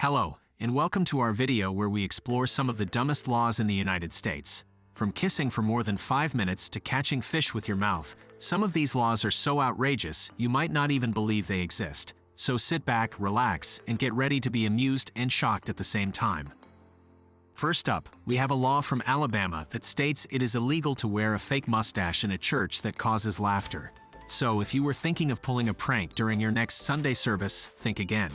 Hello, and welcome to our video where we explore some of the dumbest laws in the United States. From kissing for more than 5 minutes to catching fish with your mouth, some of these laws are so outrageous you might not even believe they exist. So sit back, relax, and get ready to be amused and shocked at the same time. First up, we have a law from Alabama that states it is illegal to wear a fake mustache in a church that causes laughter. So if you were thinking of pulling a prank during your next Sunday service, think again.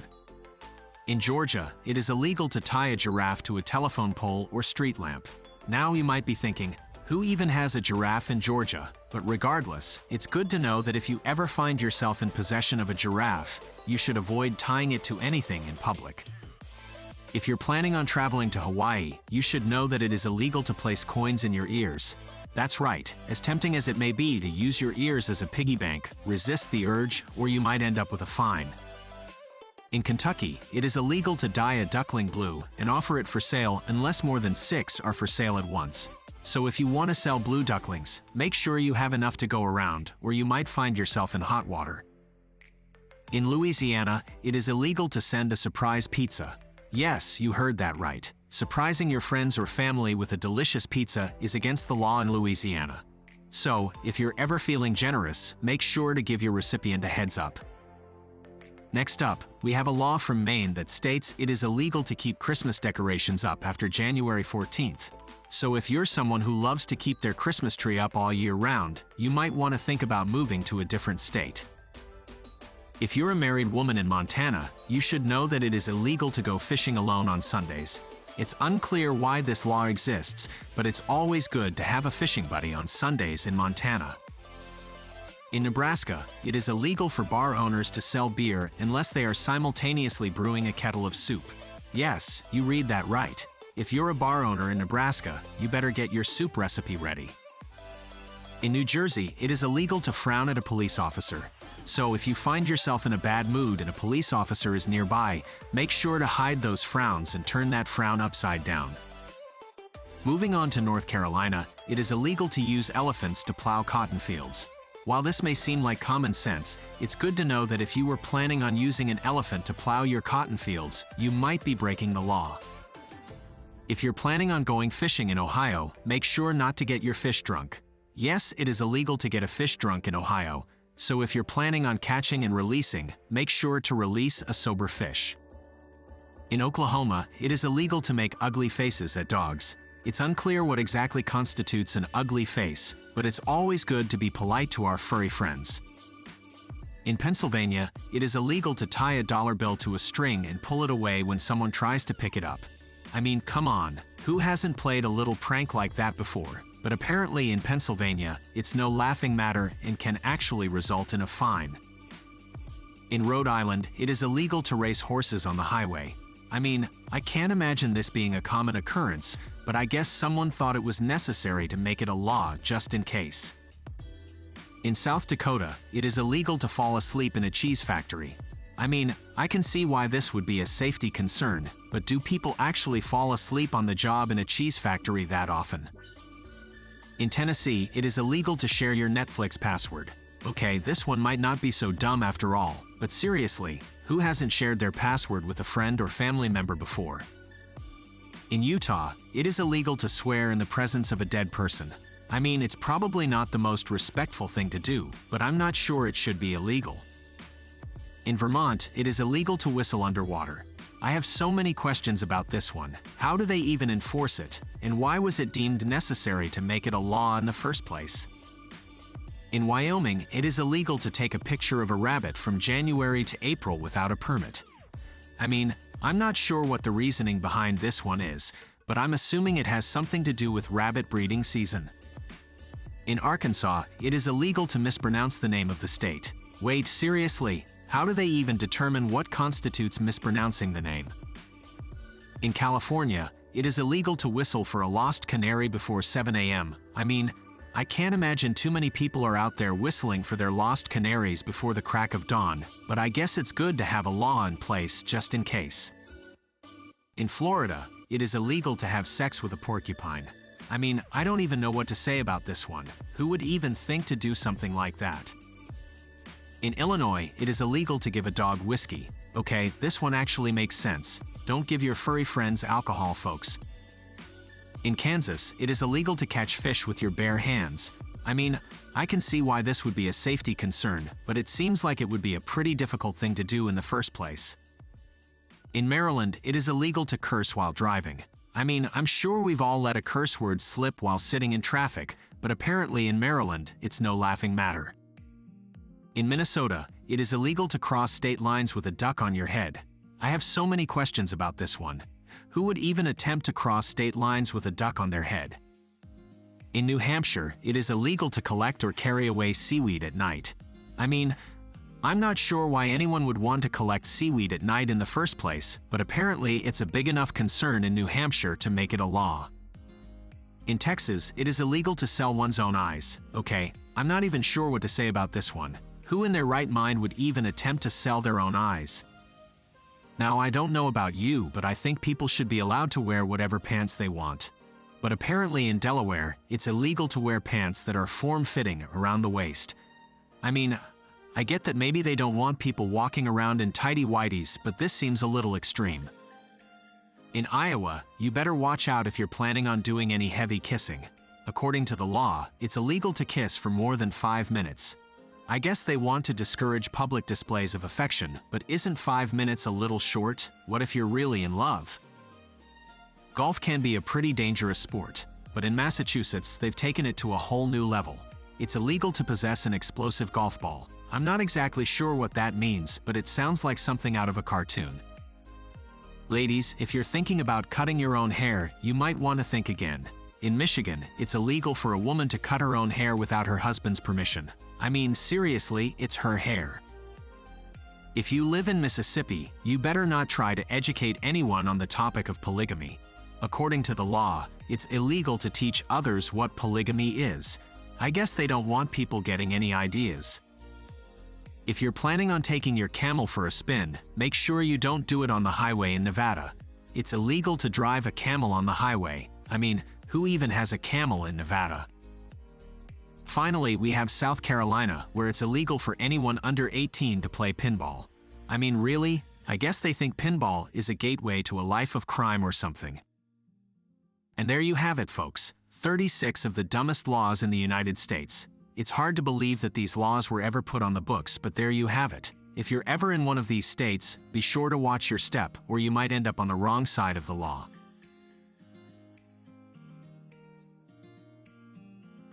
In Georgia, it is illegal to tie a giraffe to a telephone pole or street lamp. Now you might be thinking, who even has a giraffe in Georgia? But regardless, it's good to know that if you ever find yourself in possession of a giraffe, you should avoid tying it to anything in public. If you're planning on traveling to Hawaii, you should know that it is illegal to place coins in your ears. That's right, as tempting as it may be to use your ears as a piggy bank, resist the urge, or you might end up with a fine. In Kentucky, it is illegal to dye a duckling blue and offer it for sale unless more than 6 are for sale at once. So if you want to sell blue ducklings, make sure you have enough to go around, or you might find yourself in hot water. In Louisiana, it is illegal to send a surprise pizza. Yes, you heard that right. Surprising your friends or family with a delicious pizza is against the law in Louisiana. So, if you're ever feeling generous, make sure to give your recipient a heads up. Next up, we have a law from Maine that states it is illegal to keep Christmas decorations up after January 14th. So if you're someone who loves to keep their Christmas tree up all year round, you might want to think about moving to a different state. If you're a married woman in Montana, you should know that it is illegal to go fishing alone on Sundays. It's unclear why this law exists, but it's always good to have a fishing buddy on Sundays in Montana. In Nebraska, it is illegal for bar owners to sell beer unless they are simultaneously brewing a kettle of soup. Yes, you read that right. If you're a bar owner in Nebraska, you better get your soup recipe ready. In New Jersey, it is illegal to frown at a police officer. So if you find yourself in a bad mood and a police officer is nearby, make sure to hide those frowns and turn that frown upside down. Moving on to North Carolina, it is illegal to use elephants to plow cotton fields. While this may seem like common sense, it's good to know that if you were planning on using an elephant to plow your cotton fields, you might be breaking the law. If you're planning on going fishing in Ohio, make sure not to get your fish drunk. Yes, it is illegal to get a fish drunk in Ohio, so if you're planning on catching and releasing, make sure to release a sober fish. In Oklahoma, it is illegal to make ugly faces at dogs. It's unclear what exactly constitutes an ugly face, but it's always good to be polite to our furry friends. In Pennsylvania, it is illegal to tie a dollar bill to a string and pull it away when someone tries to pick it up. I mean, come on, who hasn't played a little prank like that before? But apparently in Pennsylvania, it's no laughing matter and can actually result in a fine. In Rhode Island, it is illegal to race horses on the highway. I mean, I can't imagine this being a common occurrence, but I guess someone thought it was necessary to make it a law just in case. In South Dakota, it is illegal to fall asleep in a cheese factory. I mean, I can see why this would be a safety concern, but do people actually fall asleep on the job in a cheese factory that often? In Tennessee, it is illegal to share your Netflix password. Okay, this one might not be so dumb after all, but seriously, who hasn't shared their password with a friend or family member before? In Utah, it is illegal to swear in the presence of a dead person. I mean, it's probably not the most respectful thing to do, but I'm not sure it should be illegal. In Vermont, it is illegal to whistle underwater. I have so many questions about this one. How do they even enforce it? And why was it deemed necessary to make it a law in the first place? In Wyoming, it is illegal to take a picture of a rabbit from January to April without a permit. I mean, I'm not sure what the reasoning behind this one is, but I'm assuming it has something to do with rabbit breeding season. In Arkansas, it is illegal to mispronounce the name of the state. Wait, seriously? How do they even determine what constitutes mispronouncing the name? In California, it is illegal to whistle for a lost canary before 7 a.m. I mean, I can't imagine too many people are out there whistling for their lost canaries before the crack of dawn, but I guess it's good to have a law in place just in case. In Florida, it is illegal to have sex with a porcupine. I mean, I don't even know what to say about this one. Who would even think to do something like that? In Illinois, it is illegal to give a dog whiskey. Okay, this one actually makes sense. Don't give your furry friends alcohol, folks. In Kansas, it is illegal to catch fish with your bare hands. I mean, I can see why this would be a safety concern, but it seems like it would be a pretty difficult thing to do in the first place. In Maryland, it is illegal to curse while driving. I mean, I'm sure we've all let a curse word slip while sitting in traffic, but apparently in Maryland, it's no laughing matter. In Minnesota, it is illegal to cross state lines with a duck on your head. I have so many questions about this one. Who would even attempt to cross state lines with a duck on their head? In New Hampshire, it is illegal to collect or carry away seaweed at night. I mean, I'm not sure why anyone would want to collect seaweed at night in the first place, but apparently it's a big enough concern in New Hampshire to make it a law. In Texas, it is illegal to sell one's own eyes. Okay, I'm not even sure what to say about this one. Who in their right mind would even attempt to sell their own eyes? Now, I don't know about you, but I think people should be allowed to wear whatever pants they want. But apparently in Delaware, it's illegal to wear pants that are form-fitting around the waist. I mean, I get that maybe they don't want people walking around in tighty-whities, but this seems a little extreme. In Iowa, you better watch out if you're planning on doing any heavy kissing. According to the law, it's illegal to kiss for more than 5 minutes. I guess they want to discourage public displays of affection, but isn't 5 minutes a little short? What if you're really in love? Golf can be a pretty dangerous sport, but in Massachusetts, they've taken it to a whole new level. It's illegal to possess an explosive golf ball. I'm not exactly sure what that means, but it sounds like something out of a cartoon. Ladies, if you're thinking about cutting your own hair, you might want to think again. In Michigan, it's illegal for a woman to cut her own hair without her husband's permission. I mean, seriously, it's her hair. If you live in Mississippi, you better not try to educate anyone on the topic of polygamy. According to the law, it's illegal to teach others what polygamy is. I guess they don't want people getting any ideas. If you're planning on taking your camel for a spin, make sure you don't do it on the highway in Nevada. It's illegal to drive a camel on the highway. I mean, who even has a camel in Nevada? Finally, we have South Carolina, where it's illegal for anyone under 18 to play pinball. I mean, really? I guess they think pinball is a gateway to a life of crime or something. And there you have it, folks. 36 of the dumbest laws in the United States. It's hard to believe that these laws were ever put on the books, but there you have it. If you're ever in one of these states, be sure to watch your step, or you might end up on the wrong side of the law.